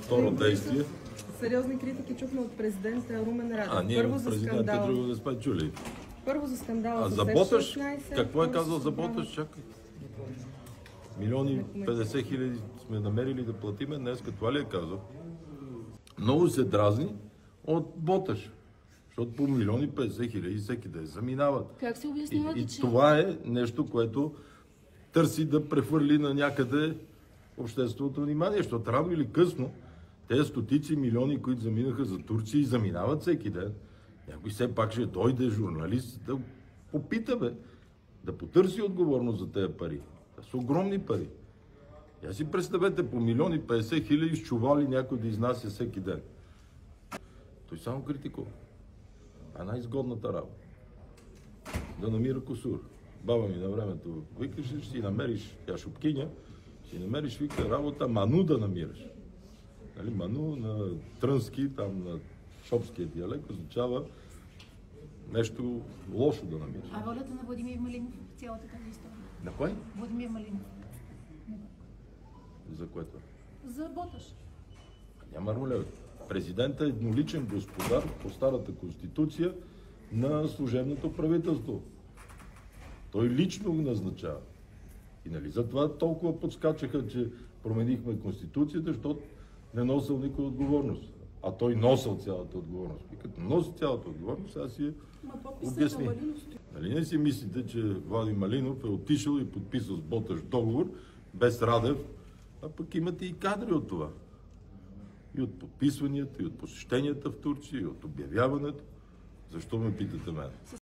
Второ действие. Сериозни критики чухме от президента Румен Радев. Ние от президента друго не сме чули. Първо за скандала за Боташ? Какво е казал за Боташ? Чакай. 1,50 хиляди сме намерили да платиме днес, това ли е казал? Много се дразни от Боташ, защото по 1,50 хиляди всеки ден заминават. Как се обяснявате, че... това е нещо, което търси да прехвърли на някъде общественото внимание, защото рано или късно тези стотици милиони, които заминаха за Турция и заминават всеки ден, някой все пак ще дойде журналист да попита, да потърси отговорност за тези пари. Това са огромни пари. Я си представете, по 1,50 хиляди изчували някой да изнася всеки ден. Той само критикува. А най-изгодната работа. Да намира кусур. Баба ми на времето викаше, ще си намериш, тя шопкиня, ще си намериш, вика, работа ману да намираш. Нали, ману на трънски, там на шопския диалект, означава нещо лошо да намираш. А ролята на Владимир Малинов в цялата тази история? На кой? Владимир Малинов. За което? За Боташ. Няма роля. Президентът е едноличен господар по старата конституция на служебното правителство. Той лично го назначава. И нали затова толкова подскачаха, че променихме конституцията, защото не носил никой отговорност. А той носил цялата отговорност. И като носи цялата отговорност, аз си обясни. Нали не си мислите, че Влади Малинов е отишъл и подписал с Боташ договор без Радев, а пък имате и кадри от това. И от подписванията, и от посещенията в Турция, и от обявяването. Защо ме питате мен?